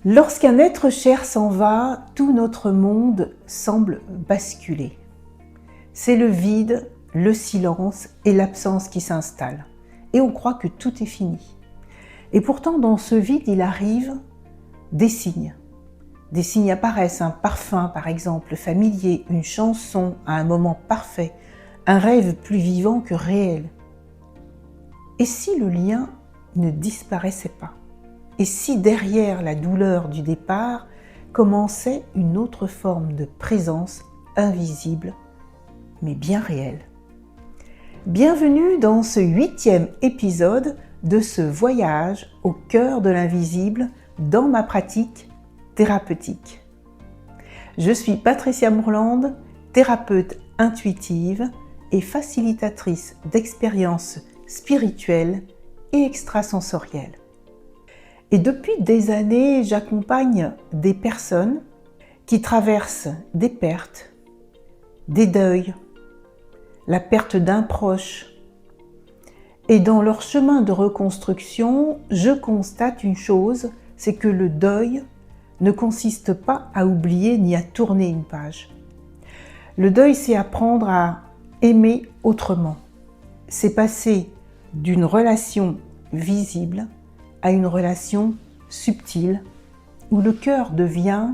Lorsqu'un être cher s'en va, tout notre monde semble basculer. C'est le vide, le silence et l'absence qui s'installent. Et on croit que tout est fini. Et pourtant, dans ce vide, il arrive des signes. Des signes apparaissent, un parfum par exemple, familier, une chanson à un moment parfait, un rêve plus vivant que réel. Et si le lien ne disparaissait pas ? Et si derrière la douleur du départ commençait une autre forme de présence invisible, mais bien réelle ? Bienvenue dans ce 8e épisode de ce voyage au cœur de l'invisible dans ma pratique thérapeutique. Je suis Patricia Mourlande, thérapeute intuitive et facilitatrice d'expériences spirituelles et extrasensorielles. Et depuis des années, j'accompagne des personnes qui traversent des pertes, des deuils, la perte d'un proche. Et dans leur chemin de reconstruction, je constate une chose, c'est que le deuil ne consiste pas à oublier ni à tourner une page. Le deuil, c'est apprendre à aimer autrement. C'est passer d'une relation visible à une relation subtile où le cœur devient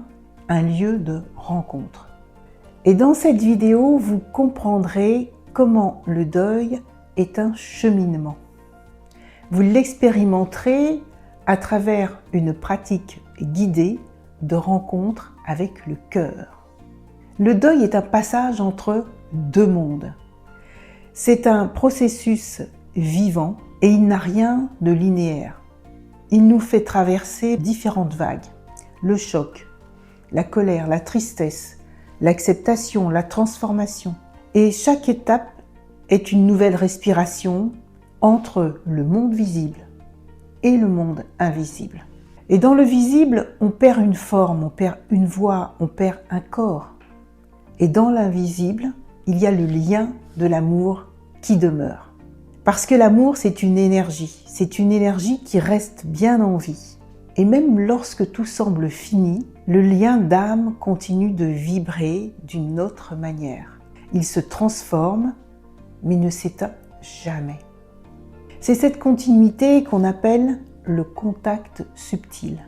un lieu de rencontre. Et dans cette vidéo, vous comprendrez comment le deuil est un cheminement. Vous l'expérimenterez à travers une pratique guidée de rencontre avec le cœur. Le deuil est un passage entre deux mondes. C'est un processus vivant et il n'a rien de linéaire. Il nous fait traverser différentes vagues, le choc, la colère, la tristesse, l'acceptation, la transformation. Et chaque étape est une nouvelle respiration entre le monde visible et le monde invisible. Et dans le visible, on perd une forme, on perd une voix, on perd un corps. Et dans l'invisible, il y a le lien de l'amour qui demeure. Parce que l'amour, c'est une énergie qui reste bien en vie. Et même lorsque tout semble fini, le lien d'âme continue de vibrer d'une autre manière. Il se transforme, mais ne s'éteint jamais. C'est cette continuité qu'on appelle le contact subtil.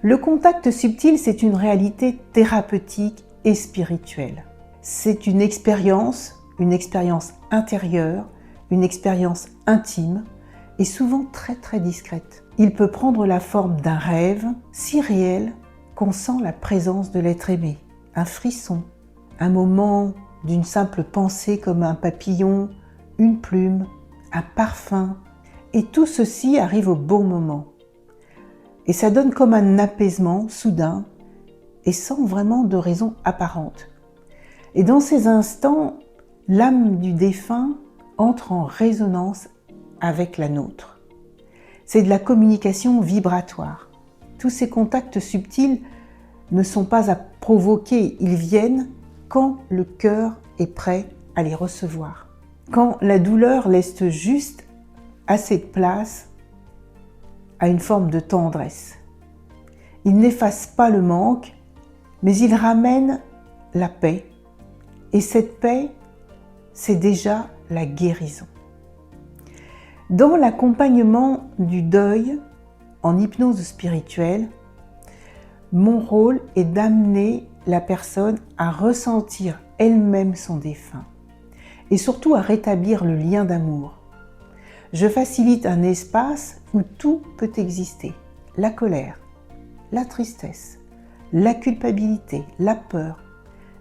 Le contact subtil, c'est une réalité thérapeutique et spirituelle. C'est une expérience intérieure, une expérience intime et souvent très très discrète. Il peut prendre la forme d'un rêve si réel qu'on sent la présence de l'être aimé, un frisson, un moment d'une simple pensée comme un papillon, une plume, un parfum. Et tout ceci arrive au bon moment. Et ça donne comme un apaisement soudain et sans vraiment de raison apparente. Et dans ces instants, l'âme du défunt entre en résonance avec la nôtre. C'est de la communication vibratoire. Tous ces contacts subtils ne sont pas à provoquer, ils viennent quand le cœur est prêt à les recevoir. Quand la douleur laisse juste assez de place à une forme de tendresse. Il n'efface pas le manque, mais il ramène la paix. Et cette paix, c'est déjà la guérison. Dans l'accompagnement du deuil en hypnose spirituelle, mon rôle est d'amener la personne à ressentir elle-même son défunt et surtout à rétablir le lien d'amour. Je facilite un espace où tout peut exister. La colère, la tristesse, la culpabilité, la peur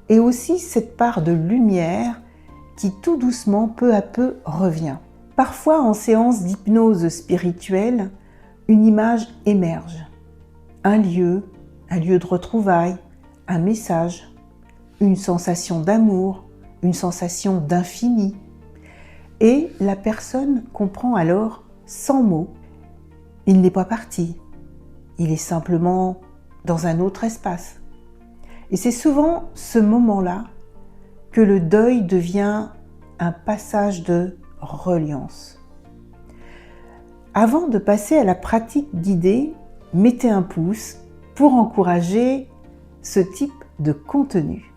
et aussi cette part de lumière qui tout doucement, peu à peu, revient. Parfois, en séance d'hypnose spirituelle, une image émerge. Un lieu de retrouvailles, un message, une sensation d'amour, une sensation d'infini. Et la personne comprend alors, sans mots, il n'est pas parti, il est simplement dans un autre espace. Et c'est souvent ce moment-là que le deuil devient un passage de reliance. Avant de passer à la pratique guidée, mettez un pouce pour encourager ce type de contenu.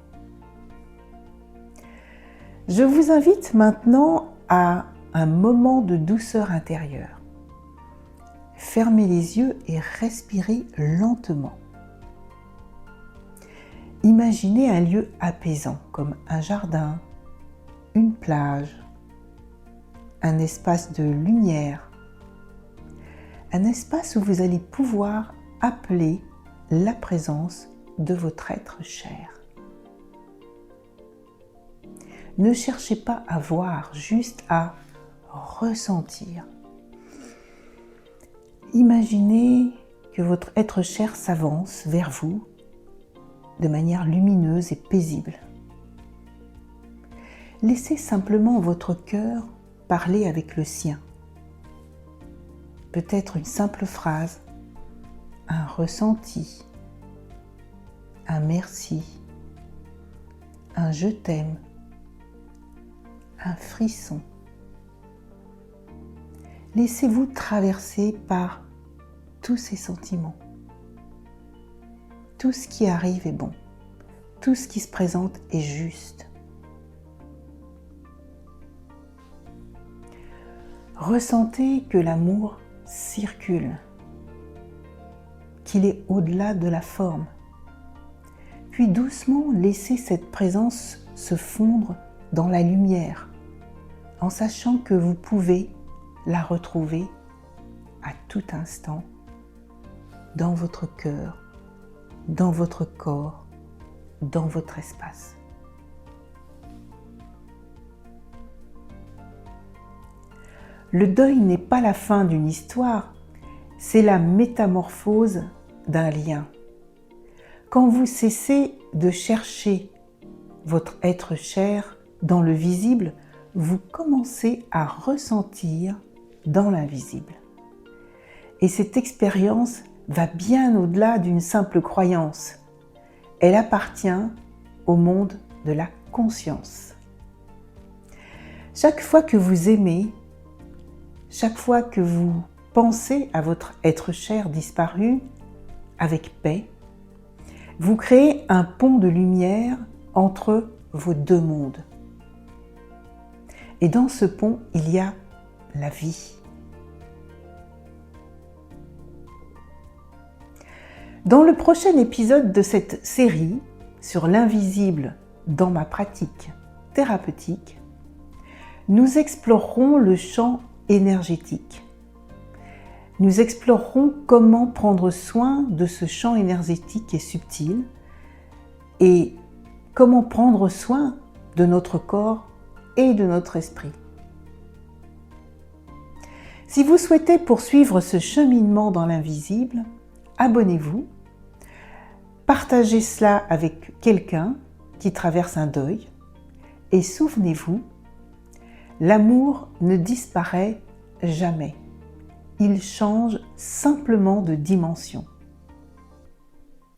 Je vous invite maintenant à un moment de douceur intérieure. Fermez les yeux et respirez lentement. Imaginez un lieu apaisant comme un jardin, une plage, un espace de lumière, un espace où vous allez pouvoir appeler la présence de votre être cher. Ne cherchez pas à voir, juste à ressentir. Imaginez que votre être cher s'avance vers vous de manière lumineuse et paisible. Laissez simplement votre cœur parler avec le sien. Peut-être une simple phrase, un ressenti, un merci, un je t'aime, un frisson. Laissez-vous traverser par tous ces sentiments. Tout ce qui arrive est bon. Tout ce qui se présente est juste. Ressentez que l'amour circule, qu'il est au-delà de la forme. Puis doucement laissez cette présence se fondre dans la lumière, en sachant que vous pouvez la retrouver à tout instant dans votre cœur, dans votre corps, dans votre espace. Le deuil n'est pas la fin d'une histoire, c'est la métamorphose d'un lien. Quand vous cessez de chercher votre être cher dans le visible, vous commencez à ressentir dans l'invisible. Et cette expérience va bien au-delà d'une simple croyance. Elle appartient au monde de la conscience. Chaque fois que vous aimez, chaque fois que vous pensez à votre être cher disparu avec paix, vous créez un pont de lumière entre vos deux mondes. Et dans ce pont, il y a la vie. Dans le prochain épisode de cette série sur l'invisible dans ma pratique thérapeutique, nous explorerons le champ énergétique. Nous explorerons comment prendre soin de ce champ énergétique et subtil et comment prendre soin de notre corps et de notre esprit. Si vous souhaitez poursuivre ce cheminement dans l'invisible, abonnez-vous, partagez cela avec quelqu'un qui traverse un deuil et souvenez-vous, l'amour ne disparaît jamais. Il change simplement de dimension.